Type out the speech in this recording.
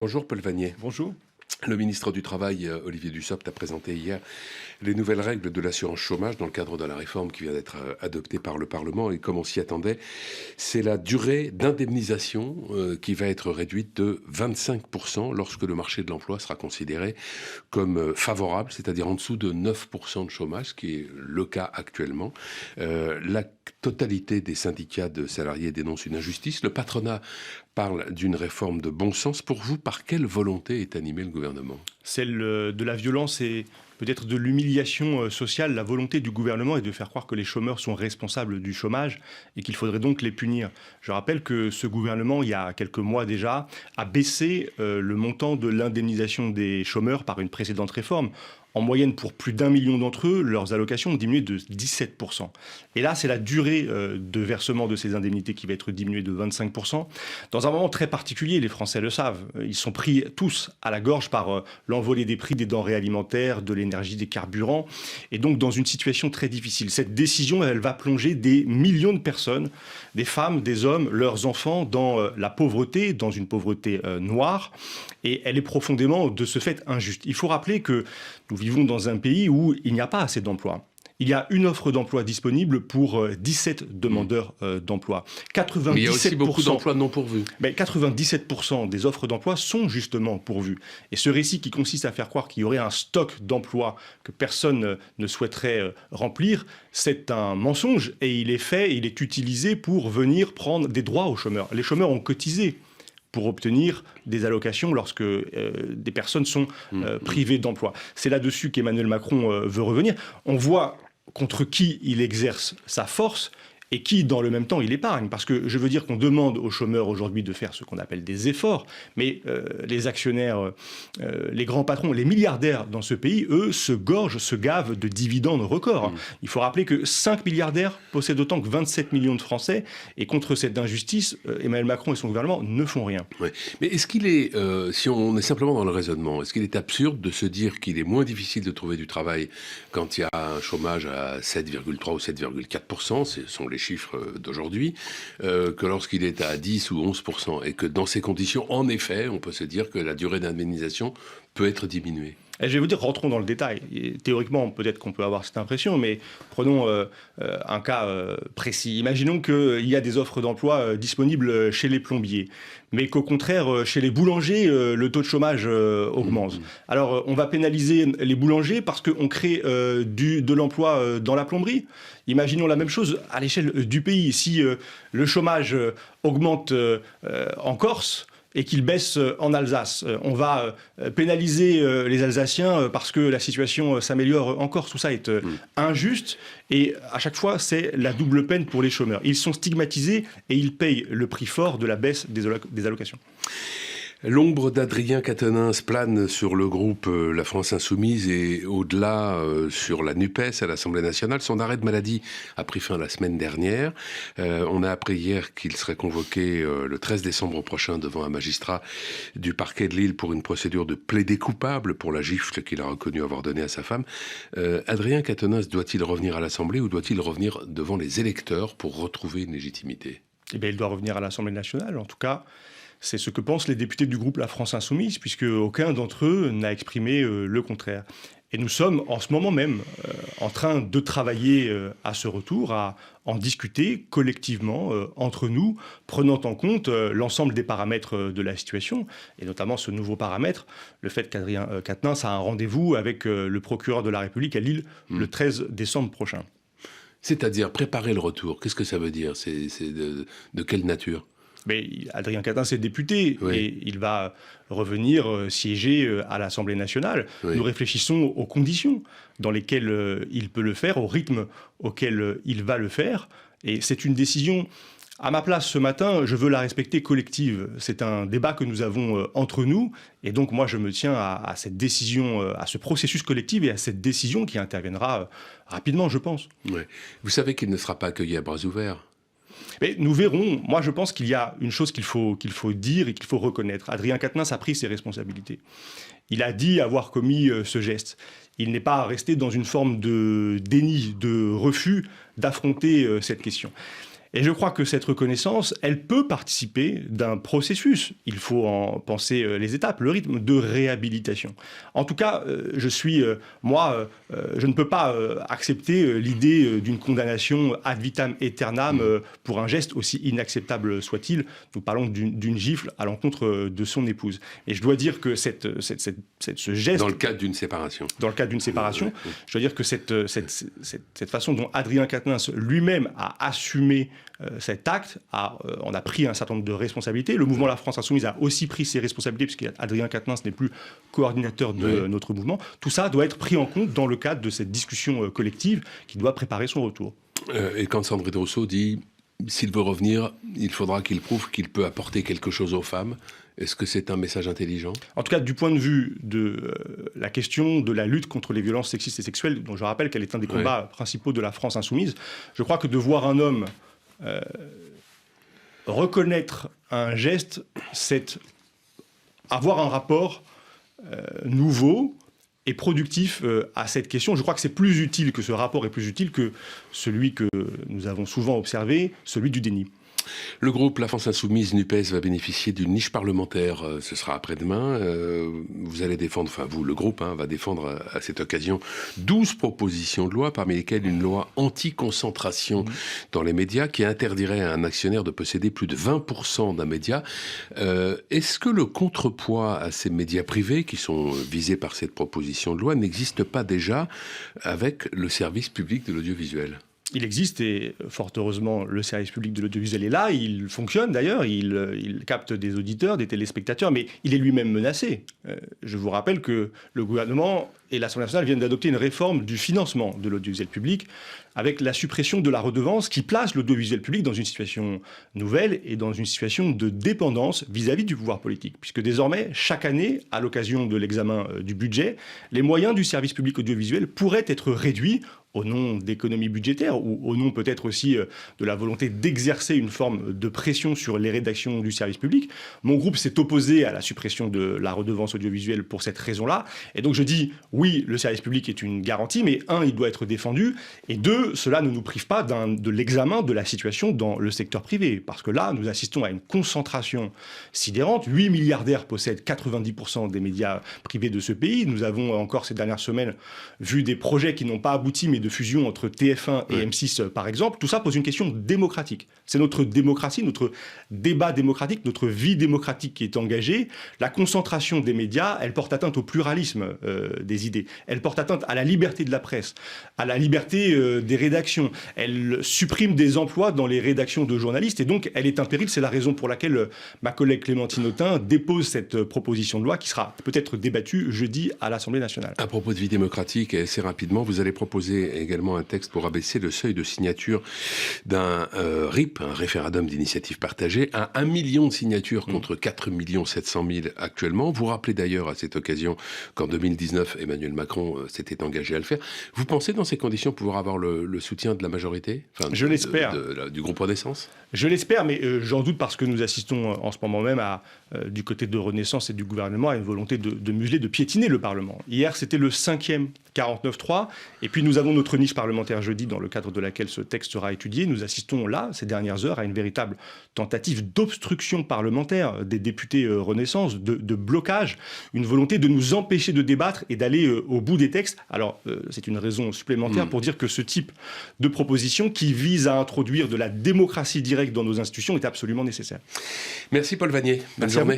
Bonjour Paul Vanier. Bonjour. Le ministre du Travail, Olivier Dussopt, a présenté hier les nouvelles règles de l'assurance chômage dans le cadre de la réforme qui vient d'être adoptée par le Parlement. Et comme on s'y attendait, c'est la durée d'indemnisation qui va être réduite de 25% lorsque le marché de l'emploi sera considéré comme favorable, c'est-à-dire en dessous de 9% de chômage, ce qui est le cas actuellement. La totalité des syndicats de salariés dénoncent une injustice. Le patronat parle d'une réforme de bon sens. Pour vous, par quelle volonté est animé le gouvernement ? Celle de la violence et peut-être de l'humiliation sociale. La volonté du gouvernement est de faire croire que les chômeurs sont responsables du chômage et qu'il faudrait donc les punir. Je rappelle que ce gouvernement, il y a quelques mois déjà, a baissé le montant de l'indemnisation des chômeurs par une précédente réforme. En moyenne, pour plus d'1 million d'entre eux, leurs allocations ont diminué de 17%. Et là, c'est la durée de versement de ces indemnités qui va être diminuée de 25%. Dans un moment très particulier, les Français le savent, ils sont pris tous à la gorge par l'envolée des prix des denrées alimentaires, de l'énergie, des carburants, et donc dans une situation très difficile. Cette décision, elle va plonger des millions de personnes, des femmes, des hommes, leurs enfants, dans la pauvreté, dans une pauvreté noire, et elle est profondément, de ce fait, injuste. Il faut rappeler que nous vivons dans un pays où il n'y a pas assez d'emplois. Il y a une offre d'emploi disponible pour 17 demandeurs d'emploi. 97%, mais il y a aussi beaucoup d'emplois non pourvus. 97% des offres d'emploi sont justement pourvues. Et ce récit qui consiste à faire croire qu'il y aurait un stock d'emplois que personne ne souhaiterait remplir, c'est un mensonge. Et il est fait, il est utilisé pour venir prendre des droits aux chômeurs. Les chômeurs ont cotisé pour obtenir des allocations lorsque des personnes sont privées d'emploi. C'est là-dessus qu'Emmanuel Macron veut revenir. On voit contre qui il exerce sa force et qui, dans le même temps, il épargne. Parce que je veux dire qu'on demande aux chômeurs aujourd'hui de faire ce qu'on appelle des efforts, mais les actionnaires, les grands patrons, les milliardaires dans ce pays, eux, se gorgent, se gavent de dividendes records. Il faut rappeler que 5 milliardaires possèdent autant que 27 millions de Français, et contre cette injustice, Emmanuel Macron et son gouvernement ne font rien. Ouais. Mais est-ce qu'il est, si on est simplement dans le raisonnement, est-ce qu'il est absurde de se dire qu'il est moins difficile de trouver du travail quand il y a un chômage à 7,3 ou 7,4%, ce sont les chiffres d'aujourd'hui, que lorsqu'il est à 10 ou 11%, et que dans ces conditions, en effet, on peut se dire que la durée d'indemnisation peut être diminuée? Et je vais vous dire, rentrons dans le détail. Et théoriquement, peut-être qu'on peut avoir cette impression, mais prenons un cas précis. Imaginons qu'il y a des offres d'emploi disponibles chez les plombiers, mais qu'au contraire, chez les boulangers, le taux de chômage augmente. Alors, on va pénaliser les boulangers parce qu'on crée de l'emploi dans la plomberie. Imaginons la même chose à l'échelle du pays. Si le chômage augmente en Corse, et qu'il baisse en Alsace. On va pénaliser les Alsaciens parce que la situation s'améliore en Corse. Tout ça est injuste et à chaque fois, c'est la double peine pour les chômeurs. Ils sont stigmatisés et ils payent le prix fort de la baisse des allocations. L'ombre d'Adrien Quatennens plane sur le groupe La France Insoumise et au-delà sur la NUPES à l'Assemblée nationale. Son arrêt de maladie a pris fin la semaine dernière. On a appris hier qu'il serait convoqué le 13 décembre prochain devant un magistrat du parquet de Lille pour une procédure de plaidé coupable pour la gifle qu'il a reconnu avoir donnée à sa femme. Adrien Quatennens doit-il revenir à l'Assemblée ou doit-il revenir devant les électeurs pour retrouver une légitimité ? Eh bien, il doit revenir à l'Assemblée nationale, en tout cas. C'est ce que pensent les députés du groupe La France Insoumise, puisque aucun d'entre eux n'a exprimé le contraire. Et nous sommes en ce moment même en train de travailler à ce retour, à en discuter collectivement entre nous, prenant en compte l'ensemble des paramètres de la situation, et notamment ce nouveau paramètre, le fait qu'Adrien Quatennens a un rendez-vous avec le procureur de la République à Lille le 13 décembre prochain. C'est-à-dire préparer le retour, qu'est-ce que ça veut dire ? C'est de quelle nature ? Mais Adrien Quatennens est député et il va revenir siéger à l'Assemblée nationale. Oui. Nous réfléchissons aux conditions dans lesquelles il peut le faire, au rythme auquel il va le faire. Et c'est une décision, à ma place ce matin, je veux la respecter collective. C'est un débat que nous avons entre nous. Et donc moi, je me tiens à cette décision, à ce processus collectif et à cette décision qui interviendra rapidement, je pense. Ouais. Vous savez qu'il ne sera pas accueilli à bras ouverts. Mais nous verrons. Moi, je pense qu'il y a une chose qu'il faut dire et qu'il faut reconnaître. Adrien Quatennens a pris ses responsabilités. Il a dit avoir commis ce geste. Il n'est pas resté dans une forme de déni, de refus d'affronter cette question. Et je crois que cette reconnaissance, elle peut participer d'un processus. Il faut en penser les étapes, le rythme de réhabilitation. En tout cas, je ne peux pas accepter l'idée d'une condamnation ad vitam aeternam pour un geste aussi inacceptable soit-il. Nous parlons d'une gifle à l'encontre de son épouse. Et je dois dire que ce geste... Dans le cadre d'une séparation. Dans le cadre d'une séparation, je dois dire que cette façon dont Adrien Quatennens lui-même a assumé cet acte, on a pris un certain nombre de responsabilités. Le mouvement La France Insoumise a aussi pris ses responsabilités, puisqu'Adrien Quatennens n'est plus coordinateur de notre mouvement. Tout ça doit être pris en compte dans le cadre de cette discussion collective qui doit préparer son retour. Et quand Sandrine Rousseau dit « s'il veut revenir, il faudra qu'il prouve qu'il peut apporter quelque chose aux femmes », est-ce que c'est un message intelligent ? En tout cas, du point de vue de la question de la lutte contre les violences sexistes et sexuelles, dont je rappelle qu'elle est un des combats principaux de la France Insoumise, je crois que de voir un homme reconnaître un geste, c'est avoir un rapport nouveau et productif à cette question. Je crois que c'est plus utile, que ce rapport est plus utile que celui que nous avons souvent observé, celui du déni. Le groupe La France Insoumise NUPES va bénéficier d'une niche parlementaire, ce sera après-demain. Vous allez défendre, enfin vous, le groupe, va défendre à cette occasion 12 propositions de loi, parmi lesquelles une loi anti-concentration dans les médias qui interdirait à un actionnaire de posséder plus de 20% d'un média. Est-ce que le contrepoids à ces médias privés qui sont visés par cette proposition de loi n'existe pas déjà avec le service public de l'audiovisuel ? Il existe, et fort heureusement, le service public de l'audiovisuel est là, il fonctionne d'ailleurs, il capte des auditeurs, des téléspectateurs, mais il est lui-même menacé. Je vous rappelle que le gouvernement et l'Assemblée nationale viennent d'adopter une réforme du financement de l'audiovisuel public, avec la suppression de la redevance qui place l'audiovisuel public dans une situation nouvelle et dans une situation de dépendance vis-à-vis du pouvoir politique. Puisque désormais, chaque année, à l'occasion de l'examen du budget, les moyens du service public audiovisuel pourraient être réduits au nom d'économies budgétaires ou au nom peut-être aussi de la volonté d'exercer une forme de pression sur les rédactions du service public. Mon groupe s'est opposé à la suppression de la redevance audiovisuelle pour cette raison-là. Et donc je dis, oui, le service public est une garantie, mais un, il doit être défendu, et deux, cela ne nous prive pas de l'examen de la situation dans le secteur privé. Parce que là, nous assistons à une concentration sidérante. 8 milliardaires possèdent 90% des médias privés de ce pays. Nous avons encore ces dernières semaines vu des projets qui n'ont pas abouti, mais de fusion entre TF1 et M6, par exemple. Tout ça pose une question démocratique. C'est notre démocratie, notre débat démocratique, notre vie démocratique qui est engagée. La concentration des médias, elle porte atteinte au pluralisme des idées. Elle porte atteinte à la liberté de la presse, à la liberté des rédactions. Elle supprime des emplois dans les rédactions de journalistes et donc elle est un péril. C'est la raison pour laquelle ma collègue Clémentine Autain dépose cette proposition de loi qui sera peut-être débattue jeudi à l'Assemblée nationale. À propos de vie démocratique, assez rapidement, vous allez proposer également un texte pour abaisser le seuil de signature d'un RIP, un référendum d'initiative partagée, à 1 million de signatures contre 4 700 000 actuellement. Vous rappelez d'ailleurs à cette occasion qu'en 2019, Emmanuel Macron s'était engagé à le faire. Vous pensez dans ces conditions pouvoir avoir le soutien de la majorité, je l'espère. Du groupe Renaissance ? Je l'espère, mais j'en doute parce que nous assistons en ce moment même du côté de Renaissance et du gouvernement à une volonté de museler, de piétiner le Parlement. Hier, c'était le 5e 49.3, et puis nous avons notre niche parlementaire jeudi dans le cadre de laquelle ce texte sera étudié. Nous assistons là, ces dernières heures, à une véritable tentative d'obstruction parlementaire des députés Renaissance, de blocage, une volonté de nous empêcher de débattre et d'aller au bout des textes. Alors, c'est une raison supplémentaire pour dire que ce type de proposition qui vise à introduire de la démocratie directe dans nos institutions est absolument nécessaire. Merci Paul Vannier. Bonne journée.